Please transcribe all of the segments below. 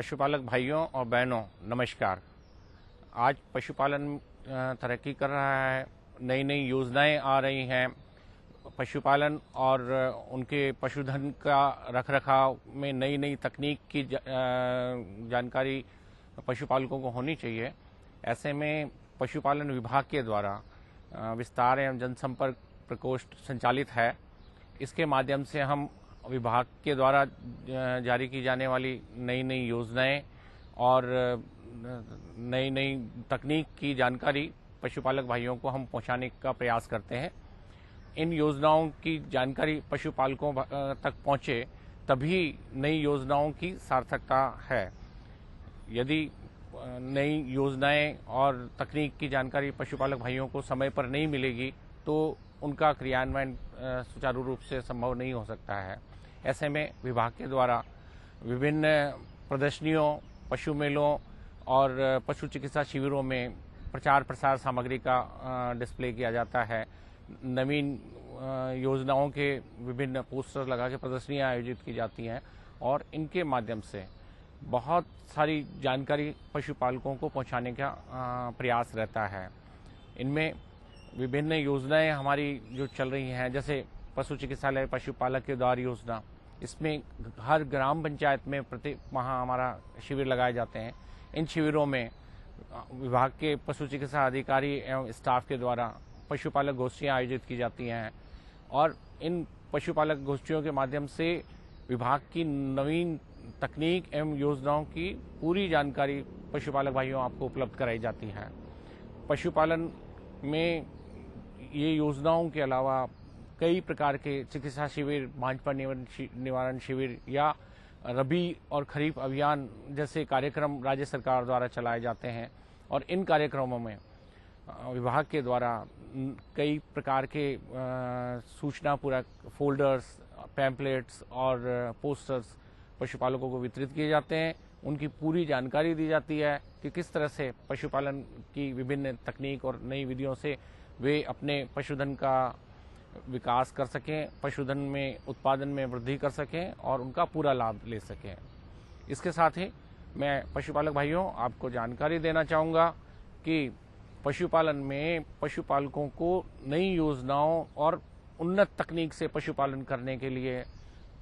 पशुपालक भाइयों और बहनों नमस्कार। आज पशुपालन तरक्की कर रहा है, नई नई योजनाएं आ रही हैं। पशुपालन और उनके पशुधन का रखरखाव में नई नई तकनीक की जानकारी पशुपालकों को होनी चाहिए। ऐसे में पशुपालन विभाग के द्वारा विस्तार एवं जनसंपर्क प्रकोष्ठ संचालित है। इसके माध्यम से हम विभाग के द्वारा जारी की जाने वाली नई नई योजनाएं और नई नई तकनीक की जानकारी पशुपालक भाइयों को हम पहुंचाने का प्रयास करते हैं। इन योजनाओं की जानकारी पशुपालकों तक पहुंचे तभी नई योजनाओं की सार्थकता है। यदि नई योजनाएं और तकनीक की जानकारी पशुपालक भाइयों को समय पर नहीं मिलेगी तो उनका क्रियान्वयन सुचारू रूप से संभव नहीं हो सकता है। ऐसे में विभाग के द्वारा विभिन्न प्रदर्शनियों, पशु मेलों और पशु चिकित्सा शिविरों में प्रचार प्रसार सामग्री का डिस्प्ले किया जाता है। नवीन योजनाओं के विभिन्न पोस्टर लगा के प्रदर्शनियां आयोजित की जाती हैं और इनके माध्यम से बहुत सारी जानकारी पशुपालकों को पहुंचाने का प्रयास रहता है। इनमें विभिन्न योजनाएं हमारी जो चल रही हैं, जैसे पशु चिकित्सालय पशुपालक के द्वार योजना, इसमें हर ग्राम पंचायत में प्रति माह हमारा शिविर लगाए जाते हैं। इन शिविरों में विभाग के पशु चिकित्सा अधिकारी एवं स्टाफ के द्वारा पशुपालक गोष्ठियां आयोजित की जाती हैं और इन पशुपालक गोष्ठियों के माध्यम से विभाग की नवीन तकनीक एवं योजनाओं की पूरी जानकारी पशुपालक भाइयों आपको उपलब्ध कराई जाती है। पशुपालन में ये योजनाओं के अलावा कई प्रकार के चिकित्सा शिविर, भांजपा निवारण शिविर या रबी और खरीफ अभियान जैसे कार्यक्रम राज्य सरकार द्वारा चलाए जाते हैं और इन कार्यक्रमों में विभाग के द्वारा कई प्रकार के सूचना पूरक फोल्डर्स, पैम्पलेट्स और पोस्टर्स पशुपालकों को वितरित किए जाते हैं। उनकी पूरी जानकारी दी जाती है कि किस तरह से पशुपालन की विभिन्न तकनीक और नई विधियों से वे अपने पशुधन का विकास कर सकें, पशुधन में उत्पादन में वृद्धि कर सकें और उनका पूरा लाभ ले सकें। इसके साथ ही मैं पशुपालक भाइयों आपको जानकारी देना चाहूँगा कि पशुपालन में पशुपालकों को नई योजनाओं और उन्नत तकनीक से पशुपालन करने के लिए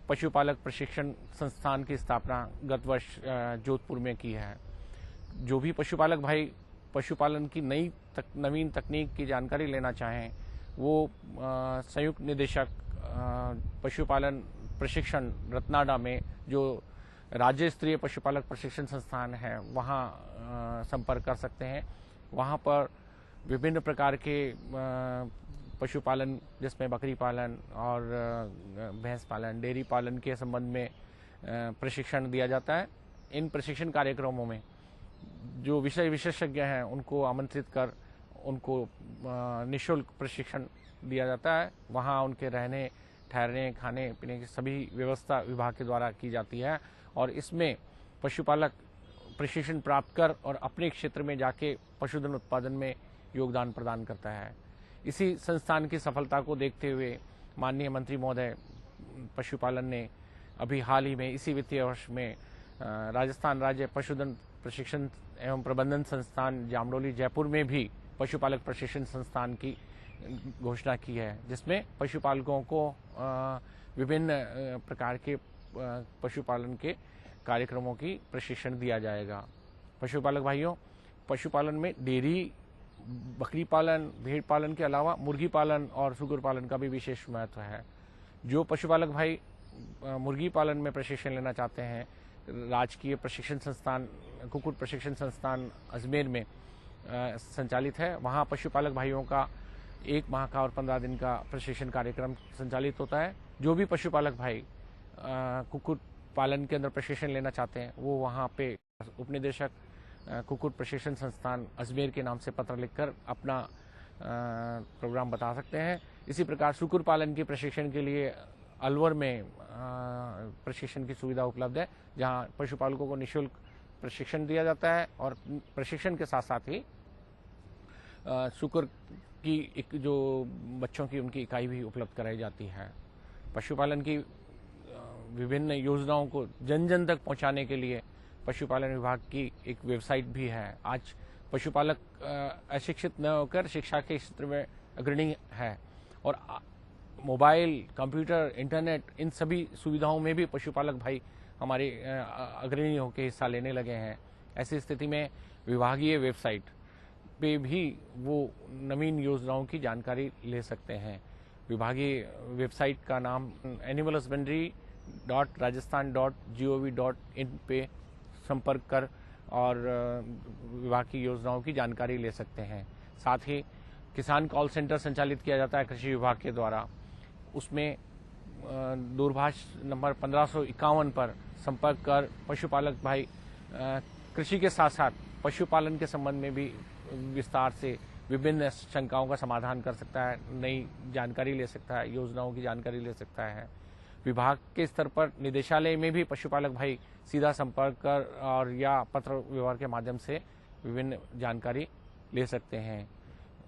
पशुपालक प्रशिक्षण संस्थान की स्थापना गत वर्ष जोधपुर में की है। जो भी पशुपालक भाई पशुपालन की नवीन तकनीक की जानकारी लेना चाहें वो संयुक्त निदेशक पशुपालन प्रशिक्षण रत्नाडा में जो राज्य स्तरीय पशुपालक प्रशिक्षण संस्थान है वहाँ संपर्क कर सकते हैं। वहाँ पर विभिन्न प्रकार के पशुपालन जिसमें बकरी पालन और भैंस पालन, डेयरी पालन के संबंध में प्रशिक्षण दिया जाता है। इन प्रशिक्षण कार्यक्रमों में जो विषय विशेषज्ञ हैं उनको आमंत्रित कर उनको निःशुल्क प्रशिक्षण दिया जाता है। वहाँ उनके रहने, ठहरने, खाने पीने की सभी व्यवस्था विभाग के द्वारा की जाती है और इसमें पशुपालक प्रशिक्षण प्राप्त कर और अपने क्षेत्र में जाके पशुधन उत्पादन में योगदान प्रदान करता है। इसी संस्थान की सफलता को देखते हुए माननीय मंत्री महोदय पशुपालन ने अभी हाल ही में इसी वित्तीय वर्ष में राजस्थान राज्य पशुधन प्रशिक्षण एवं प्रबंधन संस्थान जामडोली जयपुर में भी पशुपालक प्रशिक्षण संस्थान की घोषणा की है, जिसमें पशुपालकों को विभिन्न प्रकार के पशुपालन के कार्यक्रमों की प्रशिक्षण दिया जाएगा। पशुपालक भाइयों, पशुपालन में डेयरी, बकरी पालन, भेड़ पालन के अलावा मुर्गी पालन और सुगर पालन का भी विशेष महत्व है। जो पशुपालक भाई मुर्गी पालन में प्रशिक्षण लेना चाहते हैं, राजकीय प्रशिक्षण संस्थान कुक्कुट प्रशिक्षण संस्थान अजमेर में संचालित है। वहाँ पशुपालक भाइयों का 1 माह का और 15 दिन का प्रशिक्षण कार्यक्रम संचालित होता है। जो भी पशुपालक भाई कुक्कुट पालन के अंदर प्रशिक्षण लेना चाहते हैं वो वहाँ पे उपनिदेशक कुक्कुट प्रशिक्षण संस्थान अजमेर के नाम से पत्र लिखकर अपना प्रोग्राम बता सकते हैं। इसी प्रकार सुकुर पालन के प्रशिक्षण के लिए अलवर में प्रशिक्षण की सुविधा उपलब्ध है, जहां पशुपालकों को निःशुल्क प्रशिक्षण दिया जाता है और प्रशिक्षण के साथ साथ ही सुकुर की एक जो बच्चों की उनकी इकाई भी उपलब्ध कराई जाती है। पशुपालन की विभिन्न योजनाओं को जन जन तक पहुंचाने के लिए पशुपालन विभाग की एक वेबसाइट भी है। आज पशुपालक अशिक्षित न होकर शिक्षा के क्षेत्र में अग्रणी है और मोबाइल, कंप्यूटर, इंटरनेट, इन सभी सुविधाओं में भी पशुपालक भाई हमारे अग्रणी होकर हिस्सा लेने लगे हैं। ऐसी स्थिति में विभागीय वेबसाइट पे भी वो नवीन योजनाओं की जानकारी ले सकते हैं। विभागीय वेबसाइट का नाम animalusbandry.rajasthan.gov.in पे संपर्क कर और विभाग की योजनाओं की जानकारी ले सकते हैं। साथ ही किसान कॉल सेंटर संचालित किया जाता है कृषि विभाग के द्वारा। उसमें दूरभाष नंबर 1551 पर संपर्क कर पशुपालक भाई कृषि के साथ साथ पशुपालन के संबंध में भी विस्तार से विभिन्न शंकाओं का समाधान कर सकता है, नई जानकारी ले सकता है, योजनाओं की जानकारी ले सकता है। विभाग के स्तर पर निदेशालय में भी पशुपालक भाई सीधा संपर्क कर और या पत्र व्यवहार के माध्यम से विभिन्न जानकारी ले सकते हैं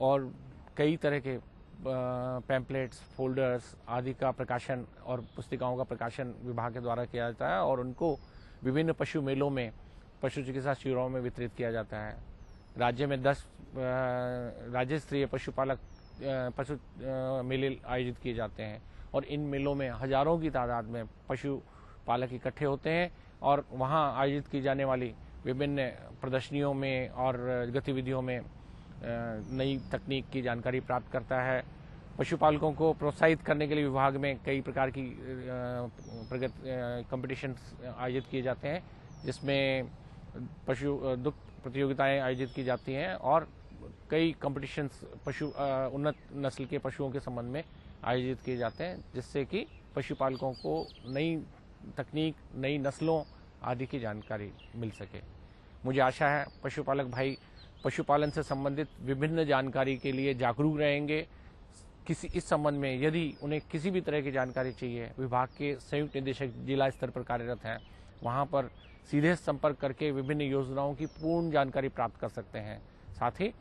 और कई तरह के पैम्पलेट्स, फोल्डर्स आदि का प्रकाशन और पुस्तिकाओं का प्रकाशन विभाग के द्वारा किया जाता है और उनको विभिन्न पशु मेलों में, पशु चिकित्सा शिविरों में वितरित किया जाता है। राज्य में 10 राज्य स्तरीय पशुपालक पशु मेले आयोजित किए जाते हैं और इन मेलों में हजारों की तादाद में पशुपालक इकट्ठे होते हैं और वहां आयोजित की जाने वाली विभिन्न प्रदर्शनियों में और गतिविधियों में नई तकनीक की जानकारी प्राप्त करता है। पशुपालकों को प्रोत्साहित करने के लिए विभाग में कई प्रकार की कंपटीशन आयोजित किए जाते हैं, जिसमें पशु दुग्ध प्रतियोगिताएं आयोजित की जाती हैं और कई कंपटीशंस उन्नत नस्ल के पशुओं के संबंध में आयोजित किए जाते हैं, जिससे कि पशुपालकों को नई तकनीक, नई नस्लों आदि की जानकारी मिल सके। मुझे आशा है पशुपालक भाई पशुपालन से संबंधित विभिन्न जानकारी के लिए जागरूक रहेंगे। इस संबंध में यदि उन्हें किसी भी तरह की जानकारी चाहिए, विभाग के संयुक्त निदेशक जिला स्तर पर कार्यरत हैं, वहां पर सीधे संपर्क करके विभिन्न योजनाओं की पूर्ण जानकारी प्राप्त कर सकते हैं। साथ ही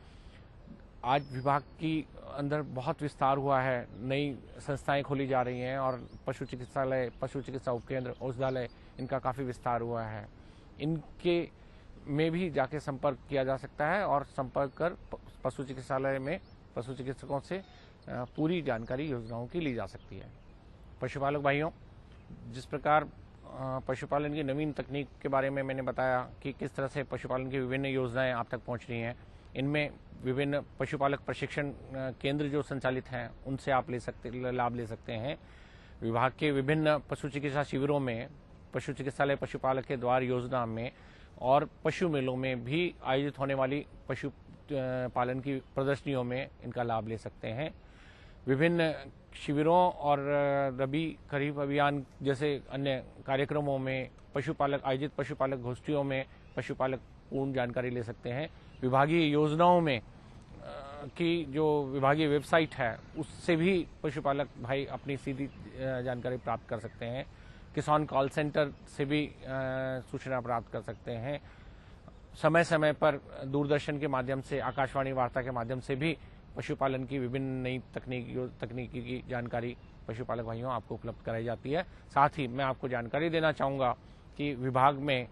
आज विभाग की अंदर बहुत विस्तार हुआ है, नई संस्थाएं खोली जा रही हैं और पशु चिकित्सालय, पशु चिकित्सा उपकेंद्र, औषधालय, इनका काफ़ी विस्तार हुआ है। इनके में भी जाके संपर्क किया जा सकता है और संपर्क कर पशु चिकित्सालय में पशु चिकित्सकों से पूरी जानकारी योजनाओं की ली जा सकती है। पशुपालक भाइयों, जिस प्रकार पशुपालन की नवीन तकनीक के बारे में मैंने बताया कि किस तरह से पशुपालन की विभिन्न योजनाएं आप तक पहुंच रही हैं, इनमें विभिन्न पशुपालक प्रशिक्षण केंद्र जो संचालित हैं उनसे आप लाभ ले सकते हैं। विभाग के विभिन्न पशु चिकित्सा शिविरों में, पशु चिकित्सालय पशुपालक के द्वार योजना में और पशु मेलों में भी आयोजित होने वाली पशु पालन की प्रदर्शनियों में इनका लाभ ले सकते हैं। विभिन्न शिविरों और रबी खरीफ अभियान जैसे अन्य कार्यक्रमों में आयोजित पशुपालक गोष्ठियों में पशुपालक पूर्ण जानकारी ले सकते हैं। विभागीय योजनाओं में की जो विभागीय वेबसाइट है उससे भी पशुपालक भाई अपनी सीधी जानकारी प्राप्त कर सकते हैं। किसान कॉल सेंटर से भी सूचना प्राप्त कर सकते हैं। समय समय पर दूरदर्शन के माध्यम से, आकाशवाणी वार्ता के माध्यम से भी पशुपालन की विभिन्न नई तकनीकी की जानकारी पशुपालक भाइयों आपको उपलब्ध कराई जाती है। साथ ही मैं आपको जानकारी देना चाहूँगा कि विभाग में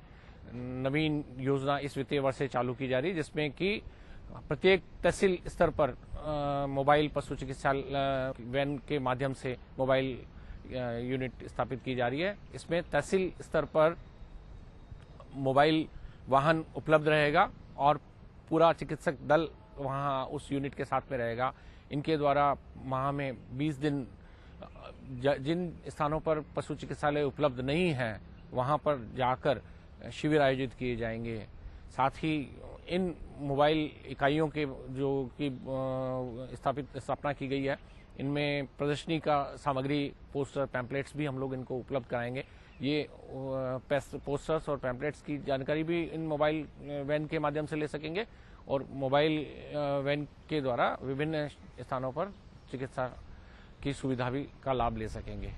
नवीन योजना इस वित्तीय वर्ष से चालू की जा रही है, जिसमें कि प्रत्येक तहसील स्तर पर मोबाइल पशु चिकित्सा वैन के माध्यम से मोबाइल यूनिट स्थापित की जा रही है। इसमें तहसील स्तर पर मोबाइल वाहन उपलब्ध रहेगा और पूरा चिकित्सक दल वहां उस यूनिट के साथ में रहेगा। इनके द्वारा माह में 20 दिन जिन स्थानों पर पशु चिकित्सालय उपलब्ध नहीं है वहां पर जाकर शिविर आयोजित किए जाएंगे। साथ ही इन मोबाइल इकाइयों के जो कि स्थापना की गई है, इनमें प्रदर्शनी का सामग्री, पोस्टर, पैम्पलेट्स भी हम लोग इनको उपलब्ध कराएंगे। ये पोस्टर्स और पैम्पलेट्स की जानकारी भी इन मोबाइल वैन के माध्यम से ले सकेंगे और मोबाइल वैन के द्वारा विभिन्न स्थानों पर चिकित्सा की सुविधा भी का लाभ ले सकेंगे।